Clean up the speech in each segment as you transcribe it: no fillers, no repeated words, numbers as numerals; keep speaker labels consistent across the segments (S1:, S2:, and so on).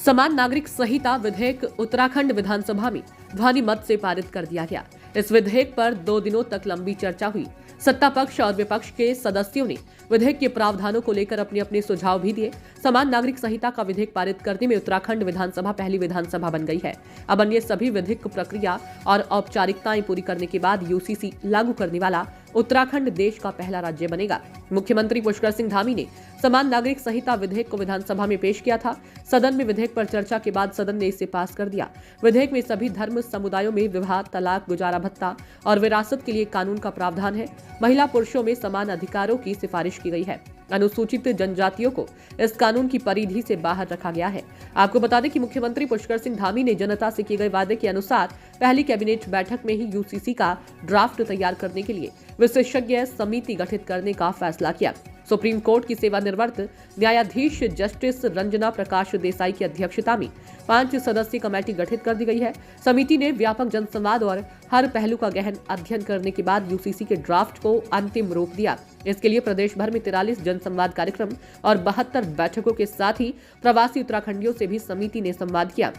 S1: समान नागरिक संहिता विधेयक उत्तराखंड विधानसभा में ध्वनि मत से पारित कर दिया गया। इस विधेयक पर 2 दिनों तक लंबी चर्चा हुई। सत्ता पक्ष और विपक्ष के सदस्यों ने विधेयक के प्रावधानों को लेकर अपने अपने सुझाव भी दिए। समान नागरिक संहिता का विधेयक पारित करने में उत्तराखंड विधानसभा पहली विधानसभा बन गई है। अब अन्य सभी विधिक प्रक्रिया और औपचारिकताएं पूरी करने के बाद यूसीसी लागू करने वाला उत्तराखंड देश का पहला राज्य बनेगा। मुख्यमंत्री पुष्कर सिंह धामी ने समान नागरिक संहिता विधेयक को विधानसभा में पेश किया था। सदन में विधेयक पर चर्चा के बाद सदन ने इसे पास कर दिया। विधेयक में सभी धर्म समुदायों में विवाह, तलाक, गुजारा भत्ता और विरासत के लिए कानून का प्रावधान है। महिला पुरुषों में समान अधिकारों की सिफारिश की गई है। अनुसूचित जनजातियों को इस कानून की परिधि से बाहर रखा गया है। आपको बता दें कि मुख्यमंत्री पुष्कर सिंह धामी ने जनता से किए गए वादे के अनुसार पहली कैबिनेट बैठक में ही यूसीसी का ड्राफ्ट तैयार करने के लिए विशेषज्ञ समिति गठित करने का फैसला किया। सुप्रीम कोर्ट की सेवानिवृत्त न्यायाधीश जस्टिस रंजना प्रकाश देसाई की अध्यक्षता में 5 सदस्यीय कमेटी गठित कर दी गई है। समिति ने व्यापक जनसंवाद और हर पहलू का गहन अध्ययन करने के बाद यूसीसी के ड्राफ्ट को अंतिम रूप दिया। इसके लिए प्रदेश भर में 43 जनसंवाद कार्यक्रम और 72 बैठकों के साथ ही प्रवासी उत्तराखंडियों से भी समिति ने संवाद किया।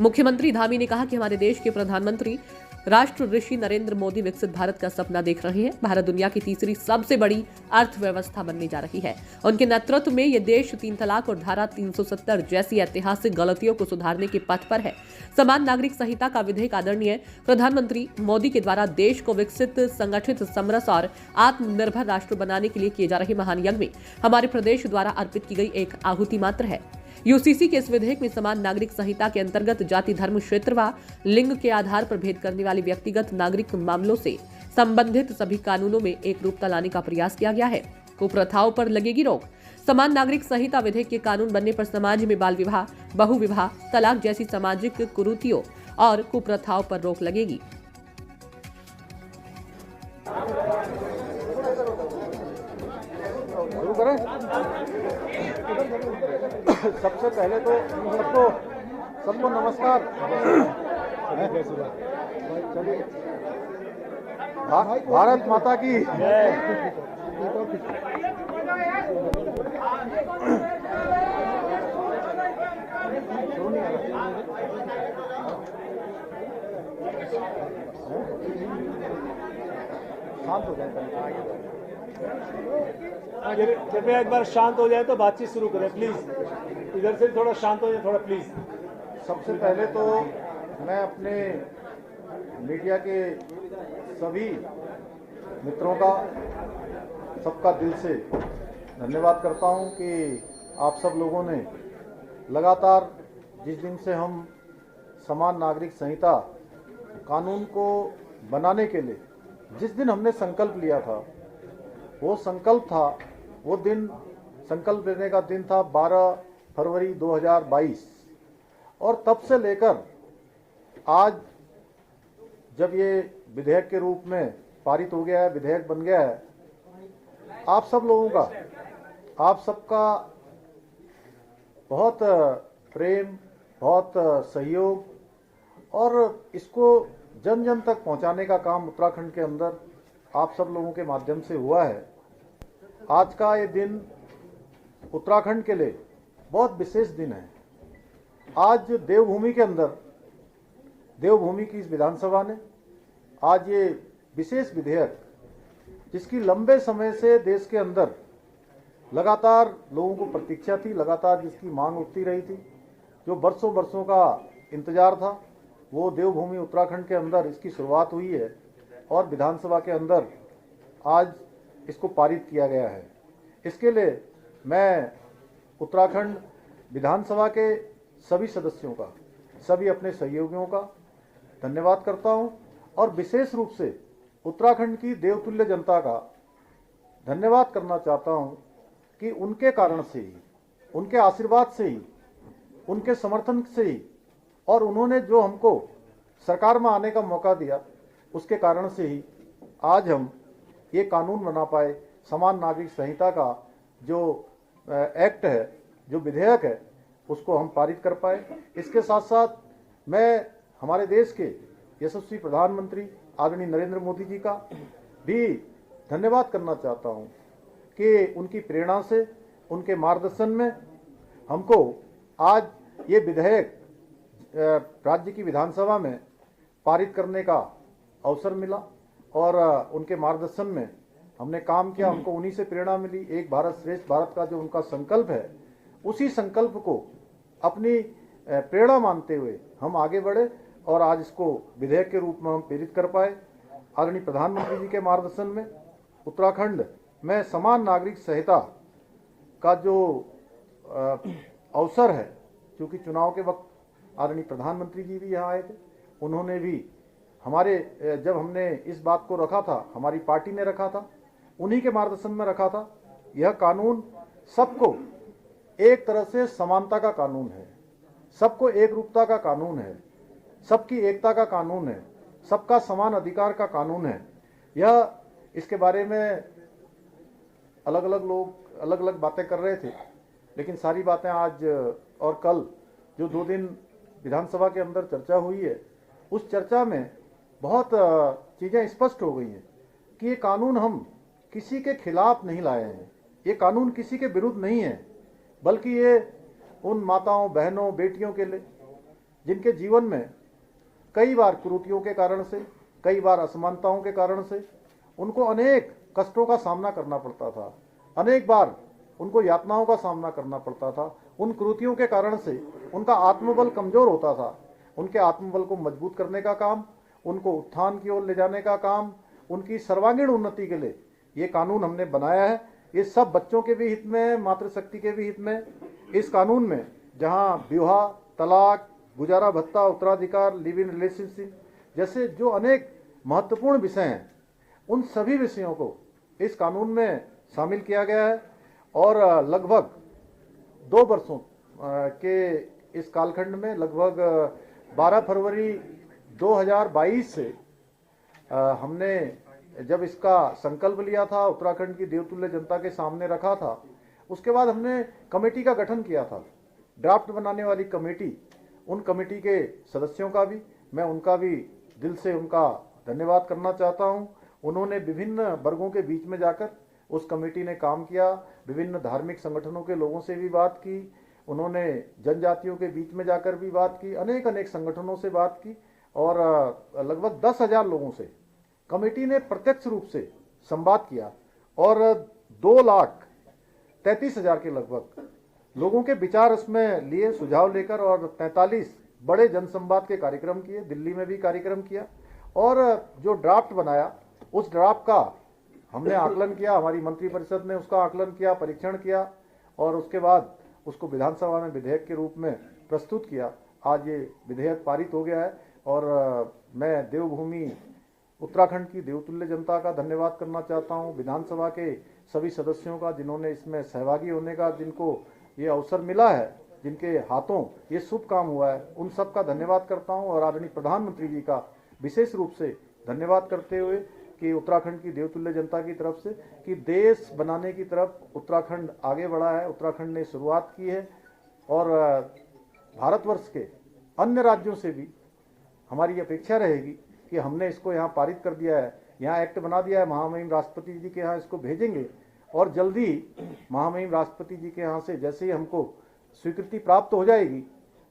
S1: मुख्यमंत्री धामी ने कहा कि हमारे देश के प्रधानमंत्री राष्ट्र ऋषि नरेंद्र मोदी विकसित भारत का सपना देख रहे हैं। भारत दुनिया की तीसरी सबसे बड़ी अर्थव्यवस्था बनने जा रही है। उनके नेतृत्व में ये देश 3 तलाक और धारा 370 जैसी ऐतिहासिक गलतियों को सुधारने के पथ पर है। समान नागरिक संहिता का विधेयक आदरणीय प्रधानमंत्री मोदी के द्वारा देश को विकसित, संगठित, समरस और आत्मनिर्भर राष्ट्र बनाने के लिए किए जा रहे महान यज्ञ में हमारे प्रदेश द्वारा अर्पित की गई एक आहुति मात्र है। यूसीसी के इस विधेयक में समान नागरिक संहिता के अंतर्गत जाति, धर्म, क्षेत्र व लिंग के आधार पर भेद करने वाले व्यक्तिगत नागरिक मामलों से संबंधित सभी कानूनों में एक रूपता लाने का प्रयास किया गया है। कुप्रथाओं पर लगेगी रोक। समान नागरिक संहिता विधेयक के कानून बनने पर समाज में बाल विवाह, बहु विवाह, तलाक जैसी सामाजिक कुरीतियों और कुप्रथाओं पर रोक लगेगी।
S2: सबसे पहले तो सबको नमस्कार। भारत माता की शांत हो जाए।
S3: कृपया एक बार शांत हो जाए तो बातचीत शुरू करें प्लीज। इधर से थोड़ा शांत हो जाए, थोड़ा प्लीज।
S2: सबसे पहले तो मैं अपने मीडिया के सभी मित्रों का सबका दिल से धन्यवाद करता हूं कि आप सब लोगों ने लगातार जिस दिन से हम समान नागरिक संहिता कानून को बनाने के लिए जिस दिन हमने संकल्प लिया था, वो संकल्प था, वो दिन संकल्प लेने का दिन था 12 फरवरी 2022 और तब से लेकर आज जब ये विधेयक के रूप में पारित हो गया है, विधेयक बन गया है, आप सब लोगों का, आप सबका बहुत प्रेम, बहुत सहयोग और इसको जन जन तक पहुंचाने का काम उत्तराखंड के अंदर आप सब लोगों के माध्यम से हुआ है। आज का ये दिन उत्तराखंड के लिए बहुत विशेष दिन है। आज देवभूमि के अंदर, देवभूमि की इस विधानसभा ने आज ये विशेष विधेयक, जिसकी लंबे समय से देश के अंदर लगातार लोगों को प्रतीक्षा थी, लगातार जिसकी मांग उठती रही थी, जो बरसों बरसों का इंतजार था, वो देवभूमि उत्तराखंड के अंदर इसकी शुरुआत हुई है और विधानसभा के अंदर आज इसको पारित किया गया है। इसके लिए मैं उत्तराखंड विधानसभा के सभी सदस्यों का, सभी अपने सहयोगियों का धन्यवाद करता हूं और विशेष रूप से उत्तराखंड की देवतुल्य जनता का धन्यवाद करना चाहता हूं कि उनके कारण से ही, उनके आशीर्वाद से ही, उनके समर्थन से ही और उन्होंने जो हमको सरकार में आने का मौका दिया, उसके कारण से ही आज हम ये कानून बना पाए। समान नागरिक संहिता का जो एक्ट है, जो विधेयक है, उसको हम पारित कर पाए। इसके साथ साथ मैं हमारे देश के यशस्वी प्रधानमंत्री आदरणीय नरेंद्र मोदी जी का भी धन्यवाद करना चाहता हूं कि उनकी प्रेरणा से, उनके मार्गदर्शन में हमको आज ये विधेयक राज्य की विधानसभा में पारित करने का अवसर मिला और उनके मार्गदर्शन में हमने काम किया। हमको उन्हीं से प्रेरणा मिली। एक भारत श्रेष्ठ भारत का जो उनका संकल्प है, उसी संकल्प को अपनी प्रेरणा मानते हुए हम आगे बढ़े और आज इसको विधेयक के रूप में हम प्रेरित कर पाए। आदरणीय प्रधानमंत्री जी के मार्गदर्शन में उत्तराखंड में समान नागरिक संहिता का जो अवसर है, क्योंकि चुनाव के वक्त आदरणीय प्रधानमंत्री जी भी यहाँ आए थे, उन्होंने भी हमारे जब हमने इस बात को रखा था, हमारी पार्टी ने रखा था, उन्हीं के मार्गदर्शन में रखा था। यह कानून सबको एक तरह से समानता का कानून है, सबको एक रूपता का कानून है, सबकी एकता का कानून है, सबका समान अधिकार का कानून है। यह इसके बारे में अलग अलग लोग अलग अलग बातें कर रहे थे, लेकिन सारी बातें आज और कल जो 2 दिन विधानसभा के अंदर चर्चा हुई है, उस चर्चा में बहुत चीज़ें स्पष्ट हो गई हैं कि ये कानून हम किसी के खिलाफ नहीं लाए हैं, ये कानून किसी के विरुद्ध नहीं है, बल्कि ये उन माताओं, बहनों, बेटियों के लिए जिनके जीवन में कई बार कुरीतियों के कारण से, कई बार असमानताओं के कारण से उनको अनेक कष्टों का सामना करना पड़ता था, अनेक बार उनको यातनाओं का सामना करना पड़ता था। उन कुरीतियों के कारण से उनका आत्मबल कमजोर होता था। उनके आत्मबल को मजबूत करने का काम, उनको उत्थान की ओर ले जाने का काम, उनकी सर्वांगीण उन्नति के लिए ये कानून हमने बनाया है। ये सब बच्चों के भी हित में है, मातृशक्ति के भी हित में। इस कानून में जहां विवाह, तलाक, गुजारा भत्ता, उत्तराधिकार, लिव इन रिलेशनशिप जैसे जो अनेक महत्वपूर्ण विषय हैं, उन सभी विषयों को इस कानून में शामिल किया गया है। और लगभग 2 वर्षों के इस कालखंड में लगभग 12 फरवरी 2022 से हमने जब इसका संकल्प लिया था, उत्तराखंड की देवतुल्य जनता के सामने रखा था, उसके बाद हमने कमेटी का गठन किया था, ड्राफ्ट बनाने वाली कमेटी। उन कमेटी के सदस्यों का भी मैं उनका भी दिल से उनका धन्यवाद करना चाहता हूं। उन्होंने विभिन्न वर्गों के बीच में जाकर उस कमेटी ने काम किया, विभिन्न धार्मिक संगठनों के लोगों से भी बात की, उन्होंने जनजातियों के बीच में जाकर भी बात की, अनेक संगठनों से बात की और लगभग 10,000 लोगों से कमेटी ने प्रत्यक्ष रूप से संवाद किया और 2,33,000 के लगभग लोगों के विचार उसमें लिए, सुझाव लेकर, और 43 बड़े जनसंवाद के कार्यक्रम किए, दिल्ली में भी कार्यक्रम किया। और जो ड्राफ्ट बनाया, उस ड्राफ्ट का हमने आकलन किया, हमारी मंत्रिपरिषद ने उसका आकलन किया, परीक्षण किया और उसके बाद उसको विधानसभा में विधेयक के रूप में प्रस्तुत किया। आज ये विधेयक पारित हो गया है और मैं देवभूमि उत्तराखंड की देवतुल्य जनता का धन्यवाद करना चाहता हूँ, विधानसभा के सभी सदस्यों का जिन्होंने इसमें सहभागी होने का, जिनको ये अवसर मिला है, जिनके हाथों ये शुभ काम हुआ है, उन सब का धन्यवाद करता हूँ। और आदरणीय प्रधानमंत्री जी का विशेष रूप से धन्यवाद करते हुए कि उत्तराखंड की देवतुल्य जनता की तरफ से कि देश बनाने की तरफ उत्तराखंड आगे बढ़ा है, उत्तराखंड ने शुरुआत की है और भारतवर्ष के अन्य राज्यों से भी हमारी अपेक्षा रहेगी कि हमने इसको यहाँ पारित कर दिया है, यहाँ एक्ट बना दिया है, महामहिम राष्ट्रपति जी के यहाँ इसको भेजेंगे और जल्दी महामहिम राष्ट्रपति जी के यहाँ से जैसे ही हमको स्वीकृति प्राप्त हो जाएगी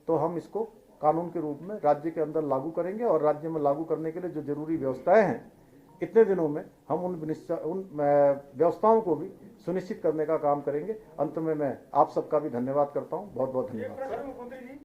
S2: तो हम इसको कानून के रूप में राज्य के अंदर लागू करेंगे और राज्य में लागू करने के लिए जो जरूरी व्यवस्थाएं हैं, इतने दिनों में हम उन व्यवस्थाओं को भी सुनिश्चित करने का काम करेंगे। अंत में मैं आप सबका भी धन्यवाद करता हूँ। बहुत बहुत धन्यवाद।